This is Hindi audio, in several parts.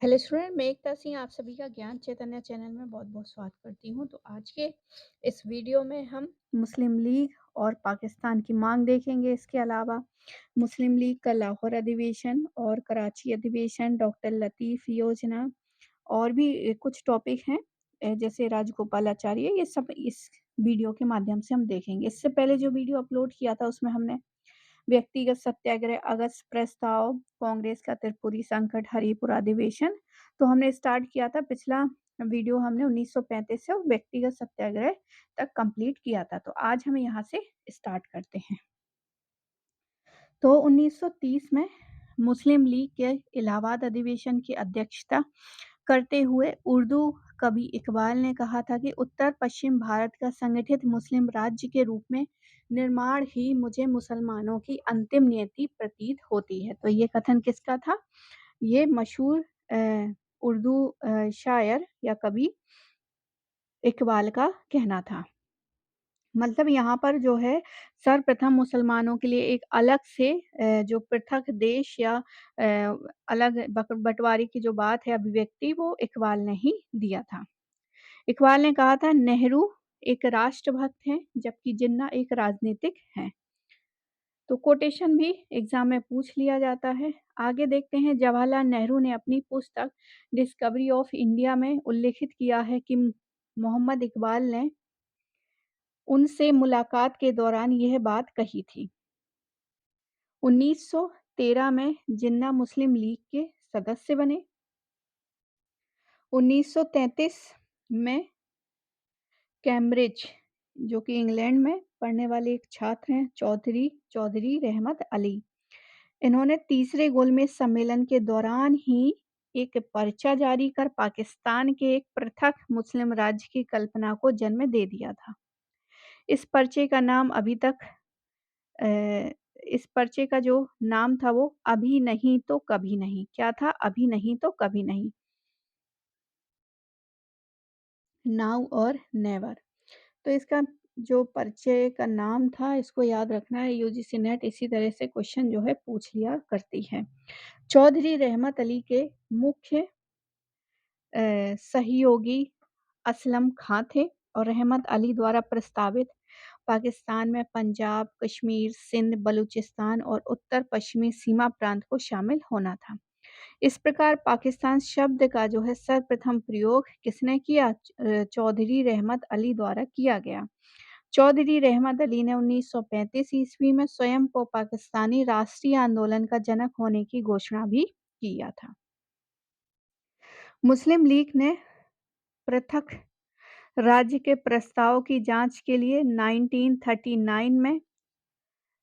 हेलो स्टूडेंट, मैं एकता सिंह आप सभी का ज्ञान चैतन्य चैनल में बहुत-बहुत स्वागत करती हूँ। तो आज के इस वीडियो में हम मुस्लिम लीग और पाकिस्तान की मांग देखेंगे। इसके अलावा मुस्लिम लीग का लाहौर अधिवेशन और कराची अधिवेशन, डॉक्टर लतीफ़ योजना और भी कुछ टॉपिक हैं जैसे राजगोपालाचार्य, ये सब इस वीडियो के माध्यम से हम देखेंगे। इससे पहले जो वीडियो अपलोड किया था उसमें हमने व्यक्तिगत सत्याग्रह, अगस्त प्रस्ताव, कांग्रेस का त्रिपुरी संकट, हरिपुर अधिवेशन, तो हमने स्टार्ट किया था। पिछला वीडियो हमने 1935 से व्यक्तिगत सत्याग्रह तक कंप्लीट किया था। तो आज हम यहाँ से स्टार्ट करते हैं। तो 1930 में मुस्लिम लीग के इलाहाबाद अधिवेशन की अध्यक्षता करते हुए उर्दू कवि इकबाल ने कहा था कि उत्तर पश्चिम भारत का संगठित मुस्लिम राज्य के रूप में निर्माण ही मुझे मुसलमानों की अंतिम नियति प्रतीत होती है। तो ये कथन किसका था? ये मशहूर उर्दू शायर या कवि इकबाल का कहना था। मतलब यहाँ पर जो है सर्वप्रथम मुसलमानों के लिए एक अलग से जो पृथक देश या अलग बँटवारे की जो बात है, अभिव्यक्ति, वो इकबाल ने ही दिया था। इकबाल ने कहा था, नेहरू एक राष्ट्रभक्त हैं, जबकि जिन्ना एक राजनीतिक हैं। तो कोटेशन भी एग्ज़ाम में पूछ लिया जाता है। आगे देखते हैं, जवाहरलाल नेहरू ने अपनी पुस्तक डिस्कवरी ऑफ इंडिया में उल्लिखित किया है कि मोहम्मद इकबाल ने उनसे मुलाकात के दौरान यह बात कही थी। 1913 में जिन्ना मुस्लिम लीग के सदस्य बने। 1933 में कैम्ब्रिज, जो कि इंग्लैंड में पढ़ने वाले एक छात्र हैं, चौधरी रहमत अली, इन्होंने तीसरे गोलमेज सम्मेलन के दौरान ही एक पर्चा जारी कर पाकिस्तान के एक पृथक मुस्लिम राज्य की कल्पना को जन्म दे दिया था। इस पर्चे का नाम अभी तक अ, इस पर्चे का जो नाम था वो अभी नहीं तो कभी नहीं। क्या था? अभी नहीं तो कभी नहीं। नाउ और नेवर। तो इसका जो पर्चे का नाम था, इसको याद रखना है। यूजीसी नेट इसी तरह से क्वेश्चन जो है पूछ लिया करती है। चौधरी रहमत अली के मुख्य सहयोगी असलम खां थे और रहमत अली द्वारा प्रस्तावित पाकिस्तान में पंजाब, कश्मीर, सिंध, बलूचिस्तान और उत्तर पश्चिमी सीमा प्रांत को शामिल होना था। इस प्रकार पाकिस्तान शब्द का जो है सर्वप्रथम प्रयोग किसने किया? चौधरी रहमत अली द्वारा किया गया। चौधरी रहमत अली ने 1935 ईस्वी में स्वयं को पाकिस्तानी राष्ट्रीय आंदोलन का जनक होने की घोषणा भी किया था। मुस्लिम लीग ने पृथक राज्य के प्रस्ताव की जांच के लिए 1939 में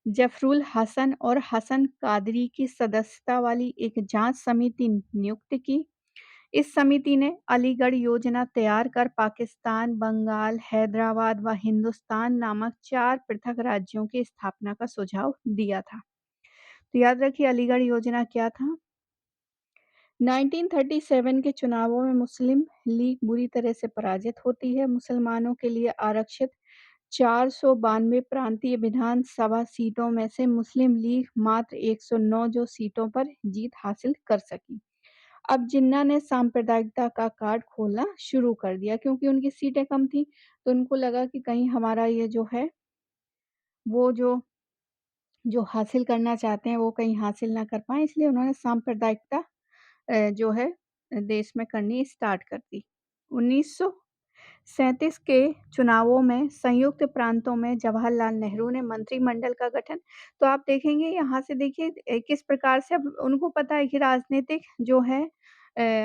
जफरुल हसन और हसन कादरी की सदस्यता वाली एक जांच समिति नियुक्त की। इस समिति ने अलीगढ़ योजना तैयार कर पाकिस्तान, बंगाल, हैदराबाद व हिंदुस्तान नामक 4 पृथक राज्यों की स्थापना का सुझाव दिया था। तो याद रखिए, अलीगढ़ योजना क्या था? 1937 के चुनावों में मुस्लिम लीग बुरी तरह से पराजित होती है। मुसलमानों के लिए आरक्षित 492 प्रांतीय विधानसभा सीटों में से मुस्लिम लीग मात्र 109 जो सीटों पर जीत हासिल कर सकी। अब जिन्ना ने सांप्रदायिकता का कार्ड खोलना शुरू कर दिया, क्योंकि उनकी सीटें कम थी, तो उनको लगा कि कहीं हमारा ये जो है, वो जो हासिल करना चाहते हैं, वो कहीं हासिल ना कर पाएँ, इसलिए उन्होंने सांप्रदायिकता जो है देश में करनी स्टार्ट कर दी। 1937 के चुनावों में संयुक्त प्रांतों में जवाहरलाल नेहरू ने मंत्रिमंडल का गठन। तो आप देखेंगे यहाँ से, देखिए किस प्रकार से अब उनको पता है कि राजनीतिक जो है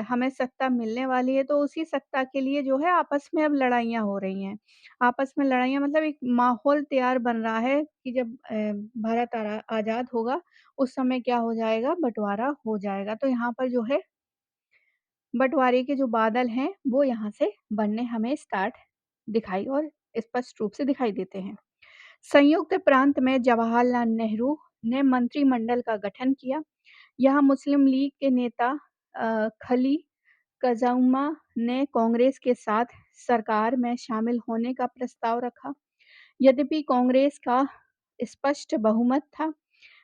हमें सत्ता मिलने वाली है, तो उसी सत्ता के लिए जो है आपस में अब लड़ाइयाँ हो रही हैं। आपस में लड़ाइयाँ मतलब एक माहौल तैयार बन रहा है कि जब भारत आज़ाद होगा, उस समय क्या हो जाएगा? बँटवारा हो जाएगा। तो यहाँ पर जो है बँटवारे के जो बादल हैं, वो यहाँ से बनने हमें स्टार्ट दिखाई और स्पष्ट रूप से दिखाई देते हैं। संयुक्त प्रांत में जवाहरलाल नेहरू ने मंत्रिमंडल का गठन किया। यहाँ मुस्लिम लीग के नेता खली कज़ाउमा ने कांग्रेस के साथ सरकार में शामिल होने का प्रस्ताव रखा। यद्यपि कांग्रेस का स्पष्ट बहुमत था,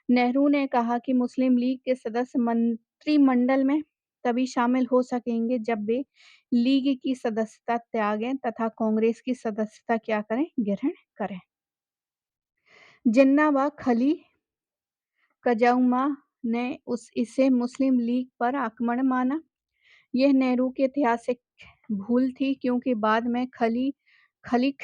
नेहरू ने कहा कि मुस्लिम लीग के सदस्य मंत्रिमंडल में तभी शामिल हो सकेंगे जब वे लीग की सदस्यता त्यागें तथा कांग्रेस की सदस्यता क्या करें? ग्रहण करें। जिन्ना व खली कजौमा ने इसे मुस्लिम लीग पर आक्रमण माना। यह नेहरू की ऐतिहासिक भूल थी क्योंकि बाद में खलीक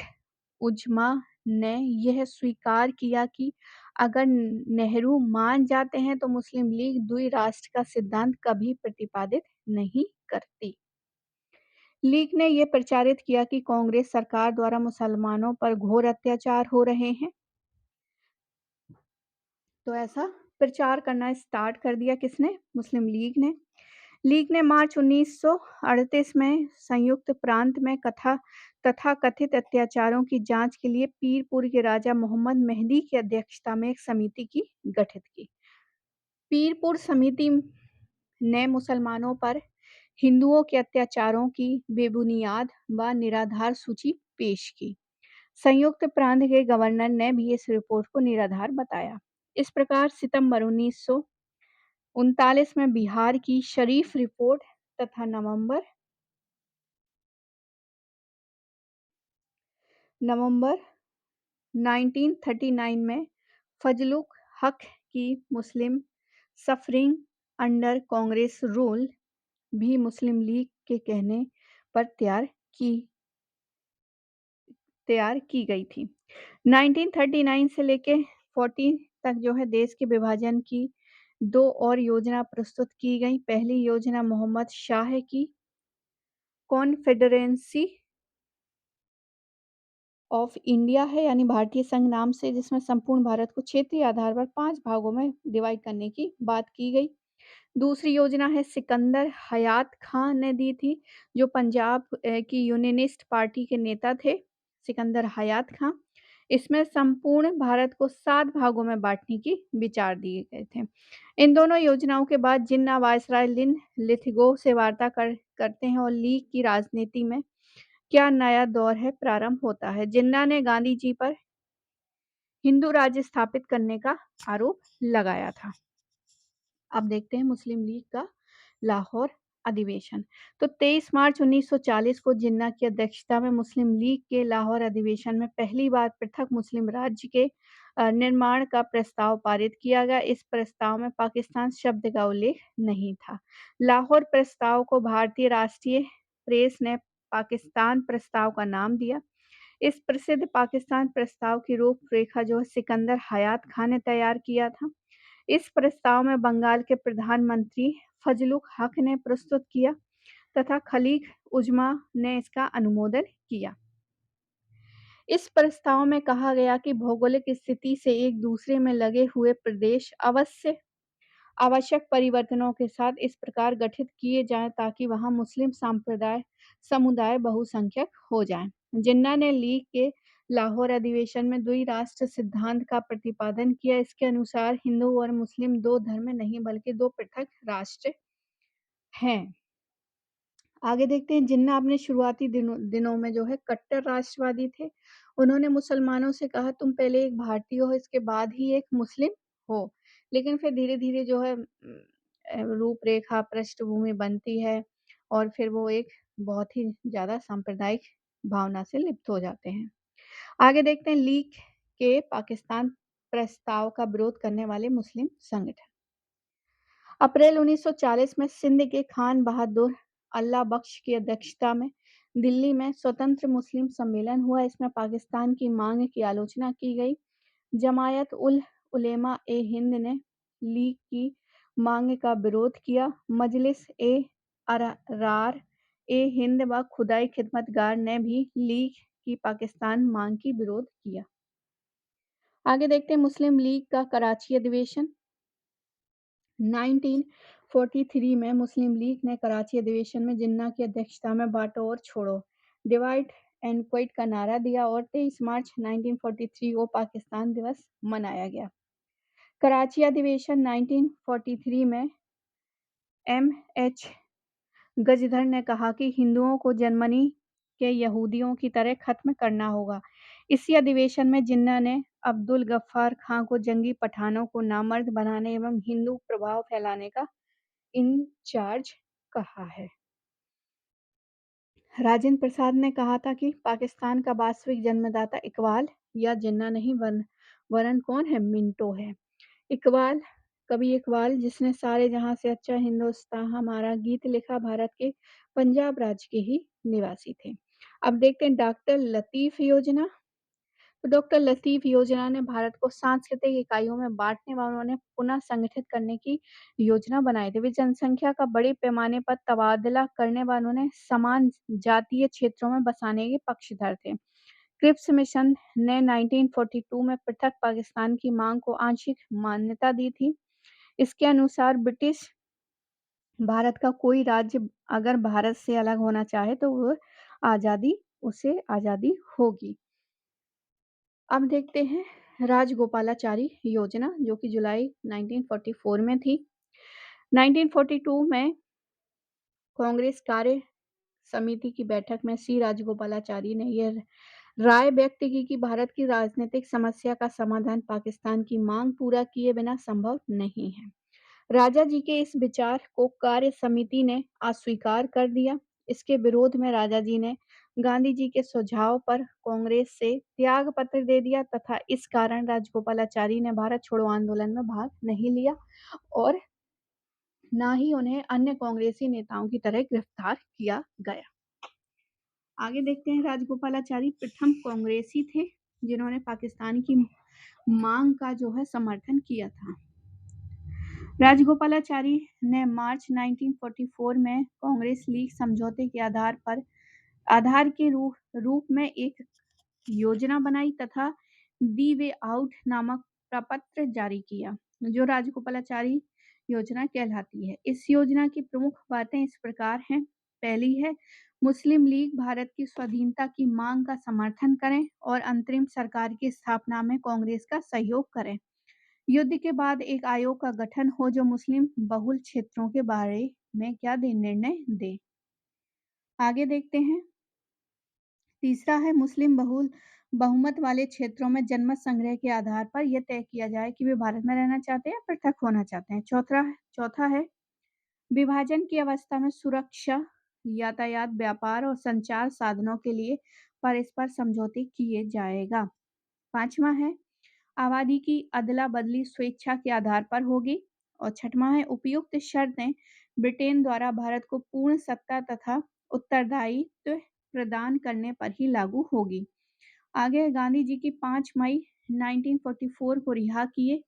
उज़्मा ने यह स्वीकार किया कि अगर नेहरू मान जाते हैं तो मुस्लिम लीग द्विराष्ट्र का सिद्धांत कभी प्रतिपादित नहीं करती। लीग ने यह प्रचारित किया कि कांग्रेस सरकार द्वारा मुसलमानों पर घोर अत्याचार हो रहे हैं। तो ऐसा प्रचार करना स्टार्ट कर दिया किसने? मुस्लिम लीग ने। लीग ने मार्च 1938 में संयुक्त प्रांत में तथाकथित अत्याचारों की जांच के लिए पीरपुर के राजा मोहम्मद मेहदी की अध्यक्षता में एक समिति की गठित की। पीरपुर समिति ने मुसलमानों पर हिंदुओं के अत्याचारों की बेबुनियाद व निराधार सूची पेश की। संयुक्त प्रांत के गवर्नर ने भी इस रिपोर्ट को निराधार बताया। इस प्रकार सितंबर 1939 में बिहार की शरीफ रिपोर्ट तथा नवंबर 1939 में फजलुल हक की मुस्लिम सफरिंग अंडर कांग्रेस रूल भी मुस्लिम लीग के कहने पर तैयार की गई थी। 1939 से लेके 40 तक जो है देश के विभाजन की 2 और योजना प्रस्तुत की गई। पहली योजना मोहम्मद शाह की कॉन्फेडरेंसी ऑफ इंडिया है यानी भारतीय संघ नाम से, जिसमें संपूर्ण भारत को क्षेत्रीय आधार पर 5 भागों में डिवाइड करने की बात की गई। दूसरी योजना है सिकंदर हयात खां ने दी थी, जो पंजाब की यूनियनिस्ट पार्टी के नेता थे, सिकंदर हयात खां। इसमें संपूर्ण भारत को 7 भागों में बांटने की विचार दिए गए थे। इन दोनों योजनाओं के बाद जिन्ना वायसराय लिथगो से वार्ता करते हैं और लीग की राजनीति में क्या नया दौर है प्रारंभ होता है। जिन्ना ने गांधी जी पर हिंदू राज्य स्थापित करने का आरोप लगाया था। अब देखते हैं मुस्लिम लीग का लाहौर अधिवेशन। तो 23 मार्च 1940 को जिन्ना की अध्यक्षता में मुस्लिम लीग के लाहौर अधिवेशन में पहली बार पृथक मुस्लिम राज्य के निर्माण का प्रस्ताव पारित किया गया। इस प्रस्ताव में पाकिस्तान शब्द का उल्लेख नहीं था। लाहौर प्रस्ताव को भारतीय राष्ट्रीय प्रेस ने पाकिस्तान प्रस्ताव का नाम दिया। इस प्रसिद्ध पाकिस्तान प्रस्ताव की रूपरेखा जो है सिकंदर हयात खान ने तैयार किया था। इस प्रस्ताव में बंगाल के प्रधानमंत्री फजलुल हक ने प्रस्तुत किया तथा खलीक उज़्मा ने इसका अनुमोदन किया। इस प्रस्ताव में कहा गया कि भौगोलिक स्थिति से एक दूसरे में लगे हुए प्रदेश आवश्यक परिवर्तनों के साथ इस प्रकार गठित किए जाएं ताकि वहां मुस्लिम समुदाय बहुसंख्यक हो जाएं। जिन्ना ने लीग के लाहौर अधिवेशन में द्विराष्ट्र सिद्धांत का प्रतिपादन किया। इसके अनुसार हिंदू और मुस्लिम 2 धर्म नहीं बल्कि 2 पृथक राष्ट्र हैं। आगे देखते हैं जिन्ना अपने शुरुआती दिनों में जो है कट्टर राष्ट्रवादी थे। उन्होंने मुसलमानों से कहा तुम पहले एक भारतीय हो, इसके बाद ही एक मुस्लिम हो। लेकिन फिर धीरे-धीरे जो है रूपरेखा पृष्ठभूमि बनती है और फिर वो एक बहुत ही ज़्यादा सांप्रदायिक भावना से लिप्त हो जाते हैं। आगे देखते हैं लीग के पाकिस्तान प्रस्ताव का विरोध करने वाले मुस्लिम संगठन। अप्रैल 1940 में सिंध के खान बहादुर अल्लाह बख्श की अध्यक्षता में दिल्ली में स्वतंत्र मुस्लिम सम्मेलन हुआ। इसमें पाकिस्तान की मांग की आलोचना की गई। जमायत उल उलेमा ए हिंद ने लीग की मांग का विरोध किया। मजलिस ए अरार ए हिंद व खुदाई खिदमतगार ने भी लीग की पाकिस्तान मांग की विरोध किया। आगे देखते हैं मुस्लिम लीग का कराची अधिवेशन। 1943 में मुस्लिम लीग ने कराची अधिवेशन में जिन्ना की अध्यक्षता में बांटो और छोड़ो डिवाइड एंड क्वाइट का नारा दिया और 23 मार्च 1943 को पाकिस्तान दिवस मनाया गया। कराची अधिवेशन 1943 में एम.एच. गजधर ने कहा कि हिंदुओं को जर्मनी के यहूदियों की तरह खत्म करना होगा। इसी अधिवेशन में जिन्ना ने अब्दुल गफ्फार खां को जंगी पठानों को नामर्द बनाने एवं हिंदू प्रभाव फैलाने का इंचार्ज कहा है। राजेंद्र प्रसाद ने कहा था कि पाकिस्तान का वास्तविक जन्मदाता इकबाल या जिन्ना नहीं वरन कौन है, मिंटो है। इकबाल, कवि इकबाल, जिसने सारे जहां से अच्छा हिंदुस्तां हमारा गीत लिखा, भारत के पंजाब राज्य के ही निवासी थे। अब देखते हैं डॉक्टर लतीफ योजना। तो डॉक्टर लतीफ योजना ने भारत को सांस्कृतिक इकाइयों में बांटने व उन्हें पुनः संगठित करने की योजना बनाई थी। वे जनसंख्या का बड़े पैमाने पर तबादला करने व उन्हें समान जातीय क्षेत्रों में बसाने के पक्षधर थे। क्रिप्स मिशन ने 1942 में पृथक पाकिस्तान की मांग को आंशिक मान्यता दी थी। इसके अनुसार ब्रिटिश भारत का कोई राज्य अगर भारत से अलग होना चाहे तो उसे आजादी होगी। अब देखते हैं राजगोपालाचारी योजना, जो कि जुलाई 1944 में थी। 1942 में कांग्रेस कार्य समिति की बैठक में सी राजगोपालाचारी ने यह राय व्यक्त की कि भारत की राजनीतिक समस्या का समाधान पाकिस्तान की मांग पूरा किए बिना संभव नहीं है। राजा जी के इस विचार को कार्य समिति ने अस्वीकार कर दिया। इसके विरोध में राजा जी ने गांधी जी के सुझाव पर कांग्रेस से त्याग पत्र दे दिया तथा इस कारण राजगोपालाचारी ने भारत छोड़ो आंदोलन में भाग नहीं लिया और न ही उन्हें अन्य कांग्रेसी नेताओं की तरह गिरफ्तार किया गया। आगे देखते हैं राजगोपालाचारी प्रथम कांग्रेसी थे जिन्होंने पाकिस्तान की मांग का जो है समर्थन किया था। राजगोपालाचारी ने मार्च 1944 में कांग्रेस लीग समझौते के आधार के रूप में एक योजना बनाई तथा दी वे आउट नामक प्रपत्र जारी किया, जो राजगोपालाचारी योजना कहलाती है। इस योजना की प्रमुख बातें इस प्रकार हैं। पहली है, मुस्लिम लीग भारत की स्वाधीनता की मांग का समर्थन करें और अंतरिम सरकार की स्थापना में कांग्रेस का सहयोग करें। युद्ध के बाद एक आयोग का गठन हो जो मुस्लिम बहुल क्षेत्रों के बारे में निर्णय दे। आगे देखते हैं। तीसरा है, मुस्लिम बहुमत वाले क्षेत्रों में जनमत संग्रह के आधार पर यह तय किया जाए कि वे भारत में रहना चाहते हैं या पृथक होना चाहते हैं। चौथा है, विभाजन की अवस्था में सुरक्षा, यातायात, व्यापार और संचार साधनों के लिए परस्पर समझौते किए जाएगा। पांचवा है, आबादी की अदला-बदली स्वेच्छा के आधार पर होगी। और छठवां है, उपयुक्त शर्तें ब्रिटेन द्वारा भारत को पूर्ण सत्ता तथा उत्तरदायित्व प्रदान करने पर ही लागू होगी। आगे गांधी जी की 5 मई 1944 को रिहा किए।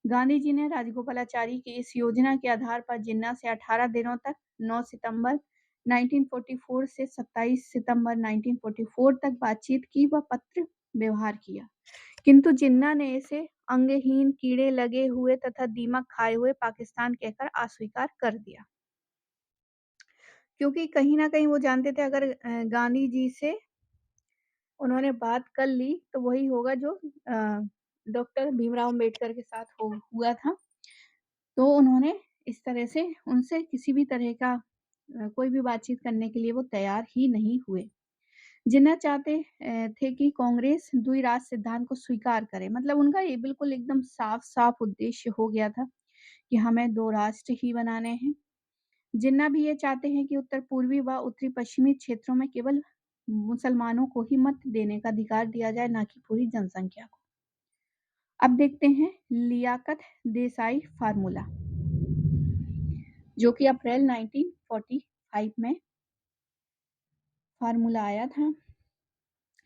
गांधी जी ने राजगोपालाचारी की इस योजना के आधार पर जिन्ना से 18 दिनों तक 9 सितंबर 1944 से 27 सितंबर 1944 तक बातचीत की व पत्र व्यवहार किया, किंतु जिन्ना ने इसे अंगहीन, कीड़े लगे हुए तथा दीमक खाए हुए पाकिस्तान कहकर अस्वीकार कर दिया, क्योंकि कहीं ना कहीं वो जानते थे अगर गांधी जी से उन्होंने बात कर ली तो वही होगा जो डॉक्टर भीमराव अम्बेडकर के साथ हुआ था। तो उन्होंने इस तरह से उनसे किसी भी तरह का कोई भी बातचीत करने के लिए वो तैयार ही नहीं हुए। जिन्ना चाहते थे कि कांग्रेस द्विराष्ट्र सिद्धांत को स्वीकार करे, मतलब उनका ये बिल्कुल एकदम साफ उद्देश्य हो गया था कि हमें 2 राष्ट्र ही बनाने हैं। जिन्ना भी ये चाहते हैं कि उत्तर पूर्वी व उत्तरी पश्चिमी क्षेत्रों में केवल मुसलमानों को ही मत देने का अधिकार दिया जाए, ना कि पूरी जनसंख्या को। अब देखते हैं लियाकत देसाई फार्मूला, जो कि अप्रैल 1945 में फार्मूला आया था।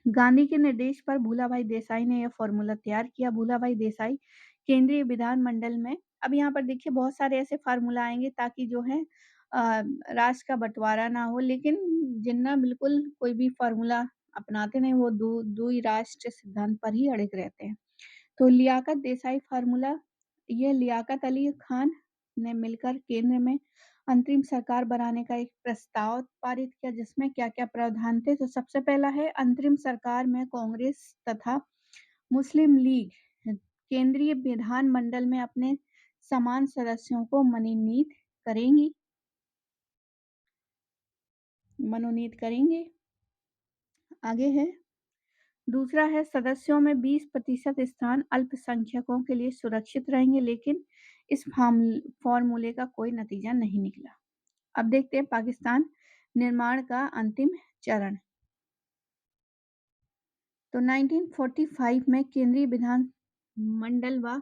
गांधी के निर्देश पर भूलाभाई देसाई ने यह फार्मूला तैयार किया। भूलाभाई देसाई केंद्रीय विधानमंडल में, अब यहाँ पर देखिए बहुत सारे ऐसे फार्मूला आएंगे ताकि जो है राष्ट्र का बंटवारा ना हो, लेकिन जिन्ना बिल्कुल कोई भी फार्मूला अपनाते नहीं, वो दुई राष्ट्र सिद्धांत पर ही अड़िग रहते हैं। तो लियाकत देसाई फार्मूला, ये लियाकत अली खान ने मिलकर केंद्र में अंतरिम सरकार बनाने का एक प्रस्ताव पारित किया, जिसमें क्या-क्या प्रावधान थे। तो सबसे पहला है, अंतरिम सरकार में कांग्रेस तथा मुस्लिम लीग केंद्रीय विधानमंडल में अपने समान सदस्यों को मनोनीत करेंगे। आगे है, दूसरा है, सदस्यों में 20% स्थान अल्पसंख्यकों के लिए सुरक्षित रहेंगे, लेकिन इस फार्मूले का कोई नतीजा नहीं निकला। अब देखते हैं पाकिस्तान निर्माण का अंतिम चरण। तो 1945 में केंद्रीय विधान मंडल व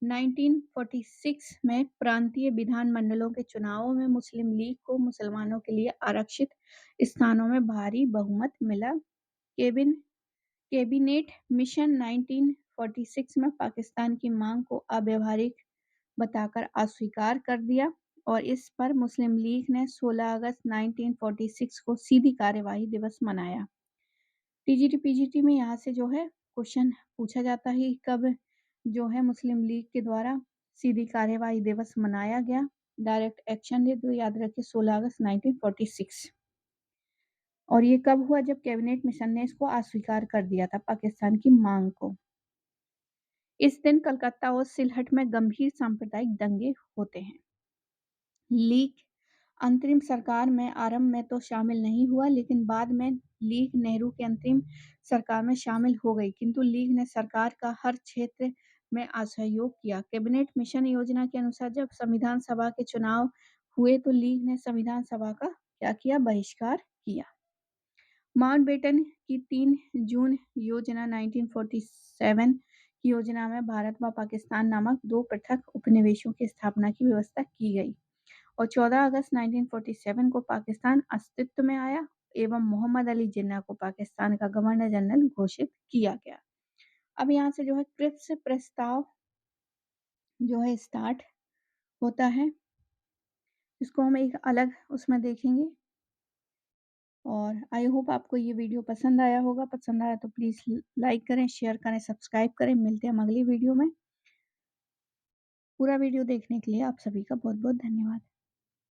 1946 में प्रांतीय विधानमंडलों के चुनावों में मुस्लिम लीग को मुसलमानों के लिए आरक्षित स्थानों में भारी बहुमत मिला। कैबिनेट मिशन 1946 में पाकिस्तान की मांग को अव्यावहारिक बताकर अस्वीकार कर दिया और इस पर मुस्लिम लीग ने 16 अगस्त 1946 को सीधी कार्यवाही दिवस मनाया। टीजीटी पीजीटी में यहाँ से जो है क्वेश्चन पूछा जाता है कब जो है मुस्लिम लीग के द्वारा सीधी कार्यवाही दिवस मनाया गया। डायरेक्ट एक्शन डे तो याद रखिए 16 अगस्त 1946। और ये कब हुआ? जब कैबिनेट मिशन ने इसको अस्वीकार कर दिया था पाकिस्तान की मांग को। इस दिन कलकत्ता और सिलहट में गंभीर सांप्रदायिक दंगे होते हैं। लीग अंतरिम सरकार में आरंभ में तो शामिल नहीं हुआ, लेकिन बाद में लीग नेहरू के अंतरिम सरकार में शामिल हो गई, किंतु लीग ने सरकार का हर क्षेत्र में असहयोग किया। कैबिनेट मिशन योजना के अनुसार जब संविधान सभा के चुनाव हुए तो लीग ने संविधान सभा का क्या किया? बहिष्कार किया। माउंटबेटन की 3 जून योजना 1947 की योजना में भारत व पाकिस्तान नामक दो पृथक उपनिवेशों की स्थापना की व्यवस्था की गई और 14 अगस्त 1947 को पाकिस्तान अस्तित्व में आया एवं मोहम्मद अली जिन्ना को पाकिस्तान का गवर्नर जनरल घोषित किया गया। अब यहाँ से जो है क्रिप्स प्रस्ताव जो है स्टार्ट होता है, इसको हम एक अलग उसमें देखेंगे। और आई होप आपको ये वीडियो पसंद आया होगा। पसंद आया तो प्लीज़ लाइक करें, शेयर करें, सब्सक्राइब करें। मिलते हैं हम अगली वीडियो में। पूरा वीडियो देखने के लिए आप सभी का बहुत बहुत धन्यवाद।